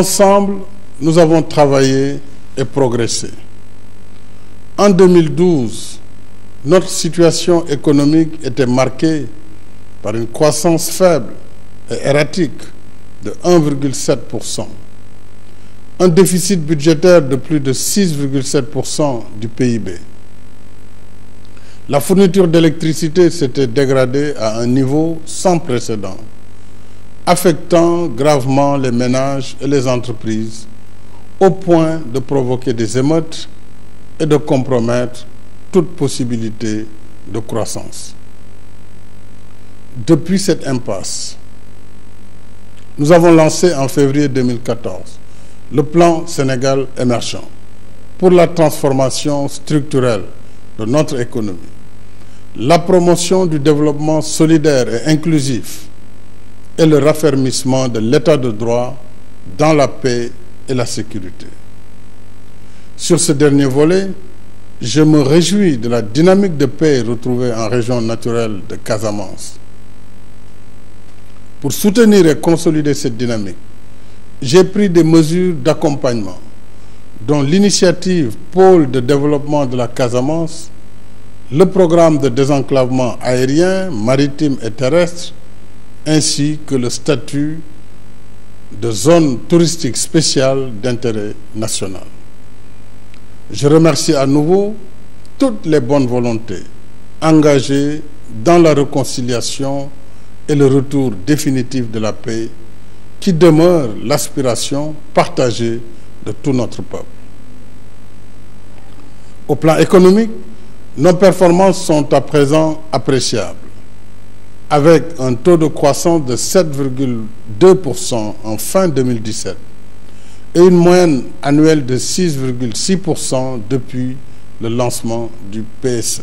Ensemble, nous avons travaillé et progressé. En 2012, notre situation économique était marquée par une croissance faible et erratique de 1,7%, un déficit budgétaire de plus de 6,7% du PIB. La fourniture d'électricité s'était dégradée à un niveau sans précédent, affectant gravement les ménages et les entreprises au point de provoquer des émeutes et de compromettre toute possibilité de croissance. Depuis cette impasse, nous avons lancé en février 2014 le plan Sénégal émergent pour la transformation structurelle de notre économie, la promotion du développement solidaire et inclusif et le raffermissement de l'état de droit dans la paix et la sécurité. Sur ce dernier volet, je me réjouis de la dynamique de paix retrouvée en région naturelle de Casamance. Pour soutenir et consolider cette dynamique, j'ai pris des mesures d'accompagnement, dont l'initiative Pôle de développement de la Casamance, le programme de désenclavement aérien, maritime et terrestre, ainsi que le statut de zone touristique spéciale d'intérêt national. Je remercie à nouveau toutes les bonnes volontés engagées dans la réconciliation et le retour définitif de la paix qui demeure l'aspiration partagée de tout notre peuple. Au plan économique, nos performances sont à présent appréciables, avec un taux de croissance de 7,2% en fin 2017 et une moyenne annuelle de 6,6% depuis le lancement du PSE.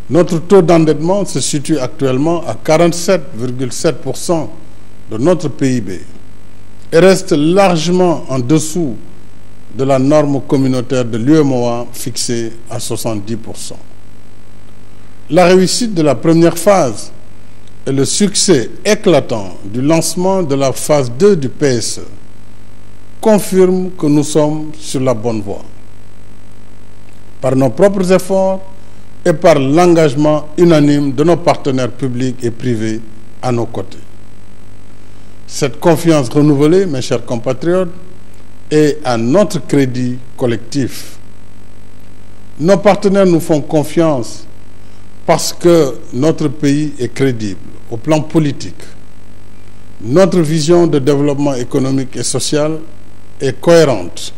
Notre taux d'endettement se situe actuellement à 47,7% de notre PIB et reste largement en dessous de la norme communautaire de l'UEMOA fixée à 70%. La réussite de la première phase et le succès éclatant du lancement de la phase 2 du PSE confirment que nous sommes sur la bonne voie. Par nos propres efforts et par l'engagement unanime de nos partenaires publics et privés à nos côtés. Cette confiance renouvelée, mes chers compatriotes, est à notre crédit collectif. Nos partenaires nous font confiance parce que notre pays est crédible au plan politique. Notre vision de développement économique et social est cohérente.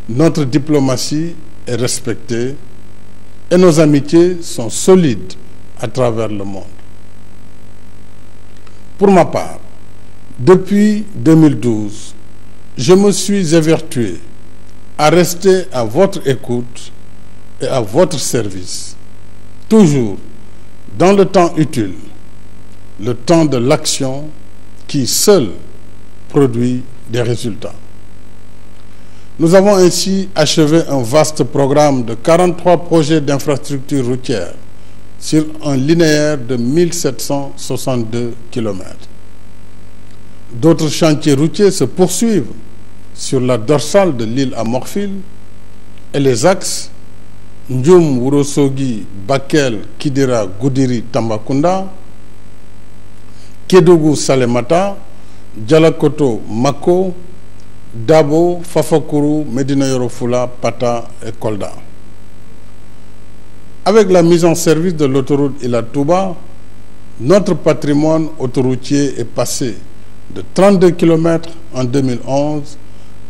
Notre diplomatie est respectée et nos amitiés sont solides à travers le monde. Pour ma part, depuis 2012, je me suis évertué à rester à votre écoute et à votre service, toujours dans le temps utile, le temps de l'action qui seul produit des résultats. Nous avons ainsi achevé un vaste programme de 43 projets d'infrastructures routières sur un linéaire de 1762 km. D'autres chantiers routiers se poursuivent sur la dorsale de l'île à Morphil et les axes Ndioum, Ourossogui, Bakel, Kidira, Goudiri, Tambacounda, Kédougou, Salemata, Dialakoto, Mako, Dabo, Fafakuru, Medina Yoro Fula, Pata et Kolda. Avec la mise en service de l'autoroute Ila Touba, notre patrimoine autoroutier est passé de 32 km en 2011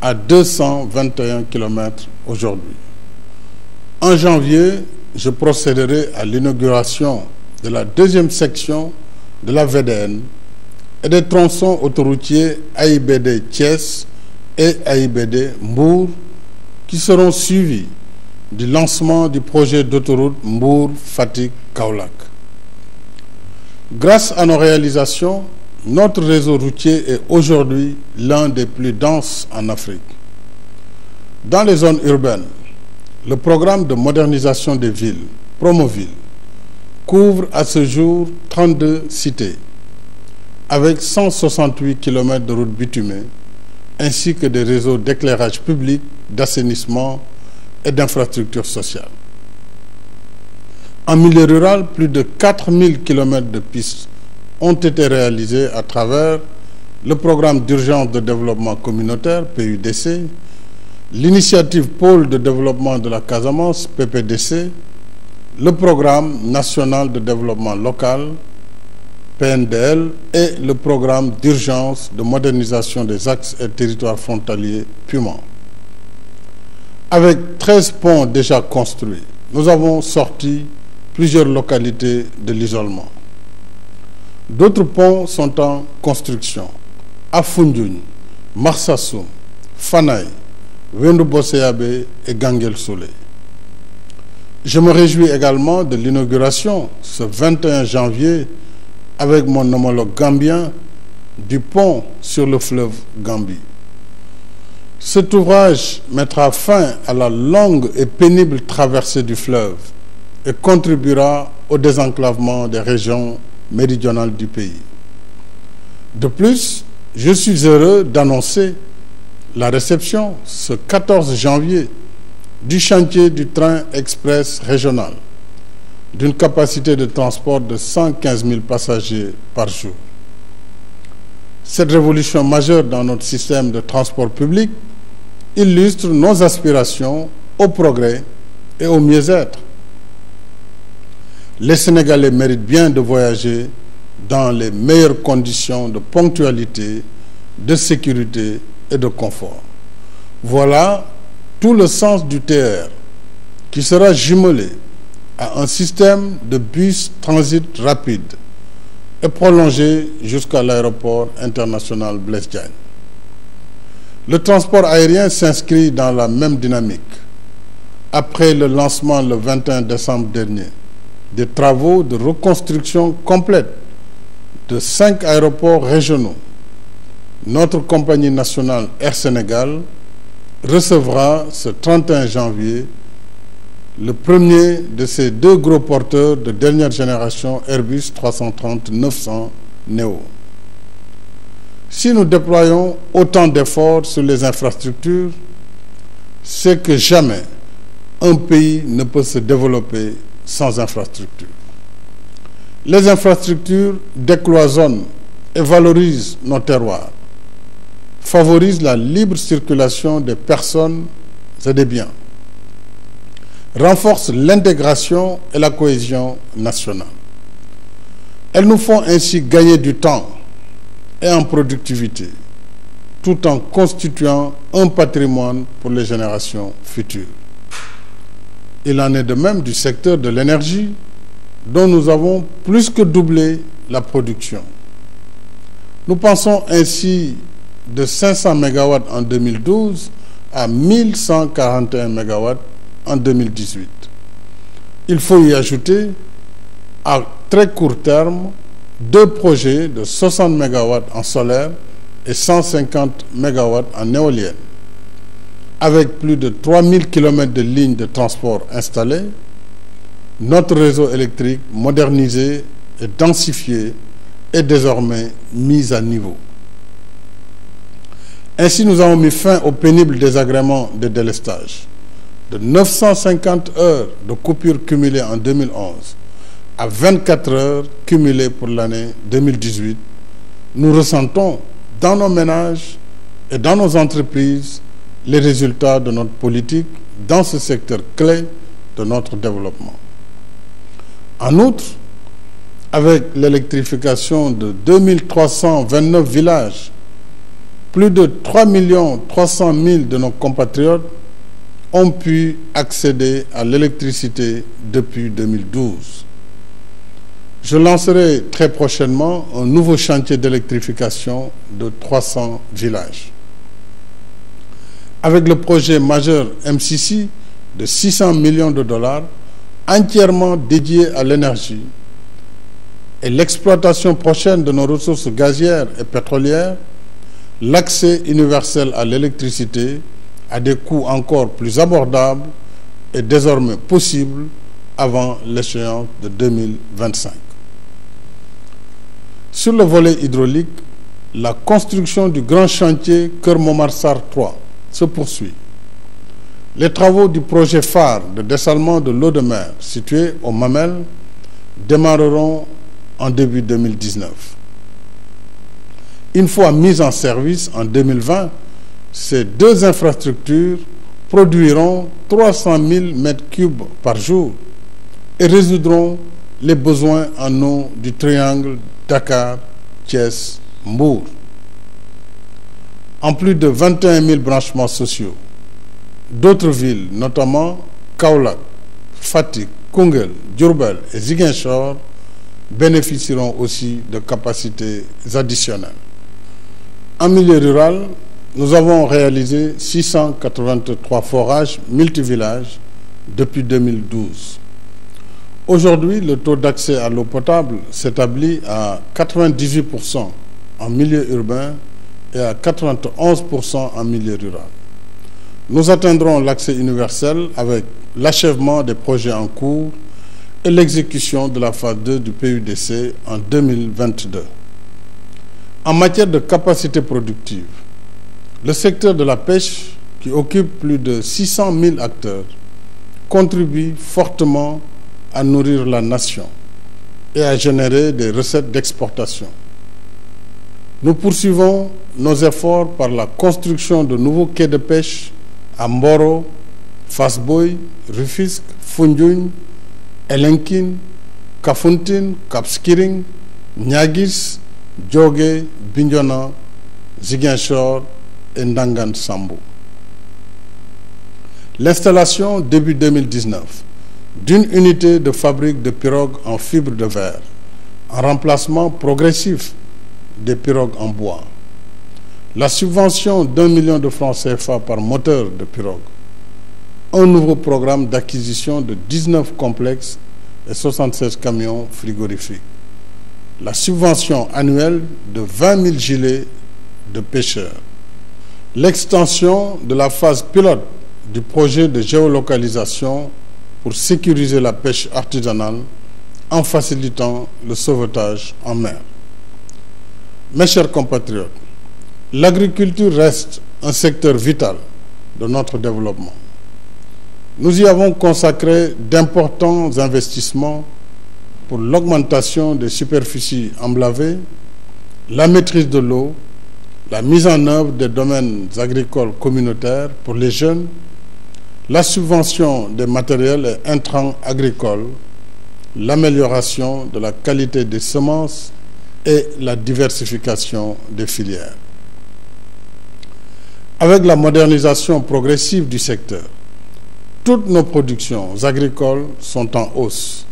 à 221 km aujourd'hui. En janvier, je procéderai à l'inauguration de la deuxième section de la VDN et des tronçons autoroutiers AIBD Thiès et AIBD Mbour qui seront suivis du lancement du projet d'autoroute Mbour-Fatick-Kaolack. Grâce à nos réalisations, notre réseau routier est aujourd'hui l'un des plus denses en Afrique. Dans les zones urbaines, le programme de modernisation des villes, Promoville, couvre à ce jour 32 cités, avec 168 km de routes bitumées, ainsi que des réseaux d'éclairage public, d'assainissement et d'infrastructures sociales. En milieu rural, plus de 4000 km de pistes ont été réalisés à travers le programme d'urgence de développement communautaire, PUDC, l'initiative Pôle de développement de la Casamance, PPDC, le programme national de développement local, PNDL, et le programme d'urgence de modernisation des axes et territoires frontaliers, PUMA. Avec 13 ponts déjà construits, nous avons sorti plusieurs localités de l'isolement. D'autres ponts sont en construction à Foundiougne, Marsassoum, Fanaï, Wendou Bosséabé et Ganguel Soulé. Je me réjouis également de l'inauguration ce 21 janvier avec mon homologue gambien du pont sur le fleuve Gambie. Cet ouvrage mettra fin à la longue et pénible traversée du fleuve et contribuera au désenclavement des régions méridionales du pays. De plus, je suis heureux d'annoncer la réception ce 14 janvier du chantier du train express régional d'une capacité de transport de 115 000 passagers par jour. Cette révolution majeure dans notre système de transport public illustre nos aspirations au progrès et au mieux-être. Les Sénégalais méritent bien de voyager dans les meilleures conditions de ponctualité, de sécurité et de confort. Voilà tout le sens du TER qui sera jumelé à un système de bus transit rapide et prolongé jusqu'à l'aéroport international Blaise Diagne. Le transport aérien s'inscrit dans la même dynamique. Après le lancement le 21 décembre dernier des travaux de reconstruction complète de 5 aéroports régionaux, notre compagnie nationale Air Sénégal recevra ce 31 janvier le premier de ces 2 gros porteurs de dernière génération Airbus 330-900 Neo. Si nous déployons autant d'efforts sur les infrastructures, c'est que jamais un pays ne peut se développer sans infrastructures. Les infrastructures décloisonnent et valorisent nos terroirs, favorisent la libre circulation des personnes et des biens, renforcent l'intégration et la cohésion nationale. Elles nous font ainsi gagner du temps et en productivité, tout en constituant un patrimoine pour les générations futures. Il en est de même du secteur de l'énergie, dont nous avons plus que doublé la production. Nous passons ainsi de 500 MW en 2012 à 1141 MW en 2018. Il faut y ajouter, à très court terme, 2 projets de 60 MW en solaire et 150 MW en éolienne. Avec plus de 3000 km de lignes de transport installées, notre réseau électrique modernisé et densifié est désormais mis à niveau. Ainsi, nous avons mis fin au pénible désagrément de délestage. De 950 heures de coupure cumulées en 2011 à 24 heures cumulées pour l'année 2018, nous ressentons dans nos ménages et dans nos entreprises les résultats de notre politique dans ce secteur clé de notre développement. En outre, avec l'électrification de 2329 villages, plus de 3 300 000 de nos compatriotes ont pu accéder à l'électricité depuis 2012. Je lancerai très prochainement un nouveau chantier d'électrification de 300 villages. Avec le projet majeur MCC de 600 millions de dollars, entièrement dédié à l'énergie, et l'exploitation prochaine de nos ressources gazières et pétrolières, l'accès universel à l'électricité à des coûts encore plus abordables est désormais possible avant l'échéance de 2025. Sur le volet hydraulique, la construction du grand chantier Keur Momar Sarr 3 se poursuit. Les travaux du projet phare de dessalement de l'eau de mer situé au Mamelles démarreront en début 2019. Une fois mises en service en 2020, ces deux infrastructures produiront 300 000 m3 par jour et résoudront les besoins en eau du triangle Dakar, Thiès, Mbour. En plus de 21 000 branchements sociaux, d'autres villes, notamment Kaolack, Fatick, Koungheul, Diourbel et Ziguinchor, bénéficieront aussi de capacités additionnelles. En milieu rural, nous avons réalisé 683 forages multivillages depuis 2012. Aujourd'hui, le taux d'accès à l'eau potable s'établit à 98% en milieu urbain et à 91% en milieu rural. Nous atteindrons l'accès universel avec l'achèvement des projets en cours et l'exécution de la phase 2 du PUDC en 2022. En matière de capacité productive, le secteur de la pêche, qui occupe plus de 600 000 acteurs, contribue fortement à nourrir la nation et à générer des recettes d'exportation. Nous poursuivons nos efforts par la construction de nouveaux quais de pêche à Mboro, Fass Boye, Rufisque, Foundiougne, Elinkine, Kafountine, Cap Skirring, Niaguis, Diogué, Bignona, Ziguinchor et Ndangan Sambou. L'installation début 2019 d'une unité de fabrique de pirogues en fibre de verre, en remplacement progressif des pirogues en bois. La subvention d'1 million de francs CFA par moteur de pirogue. Un nouveau programme d'acquisition de 19 complexes et 76 camions frigorifiques. La subvention annuelle de 20 000 gilets de pêcheurs. L'extension de la phase pilote du projet de géolocalisation pour sécuriser la pêche artisanale en facilitant le sauvetage en mer. Mes chers compatriotes, l'agriculture reste un secteur vital de notre développement. Nous y avons consacré d'importants investissements pour l'augmentation des superficies emblavées, la maîtrise de l'eau, la mise en œuvre des domaines agricoles communautaires pour les jeunes, la subvention des matériels et intrants agricoles, l'amélioration de la qualité des semences et la diversification des filières. Avec la modernisation progressive du secteur, toutes nos productions agricoles sont en hausse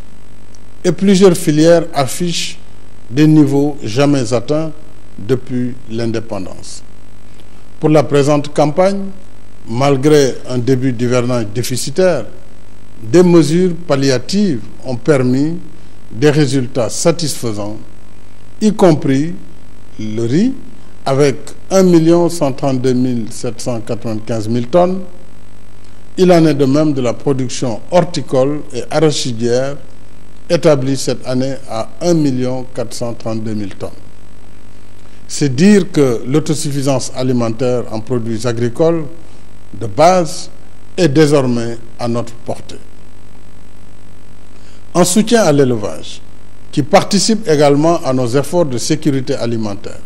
et plusieurs filières affichent des niveaux jamais atteints depuis l'indépendance. Pour la présente campagne, malgré un début d'hivernage déficitaire, des mesures palliatives ont permis des résultats satisfaisants, y compris le riz, avec 1 132 795 000 tonnes. Il en est de même de la production horticole et arachidière, établie cette année à 1 432 000 tonnes. C'est dire que l'autosuffisance alimentaire en produits agricoles de base est désormais à notre portée. En soutien à l'élevage, qui participe également à nos efforts de sécurité alimentaire,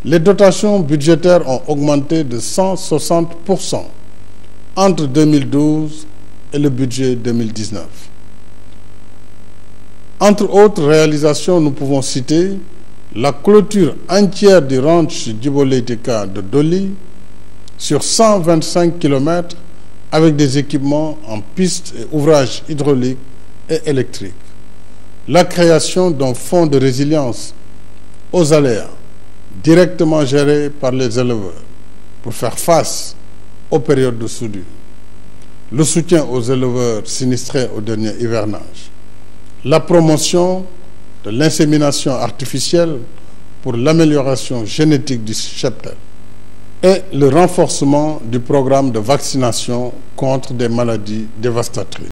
les dotations budgétaires ont augmenté de 160% entre 2012 et le budget 2019. Entre autres réalisations, nous pouvons citer la clôture entière du ranch Djibo Leyti Ka de Doli sur 125 km avec des équipements en pistes et ouvrages hydrauliques et électriques. La création d'un fonds de résilience aux aléas directement géré par les éleveurs pour faire face aux périodes de soudure. Le soutien aux éleveurs sinistrés au dernier hivernage. La promotion de l'insémination artificielle pour l'amélioration génétique du cheptel et le renforcement du programme de vaccination contre des maladies dévastatrices.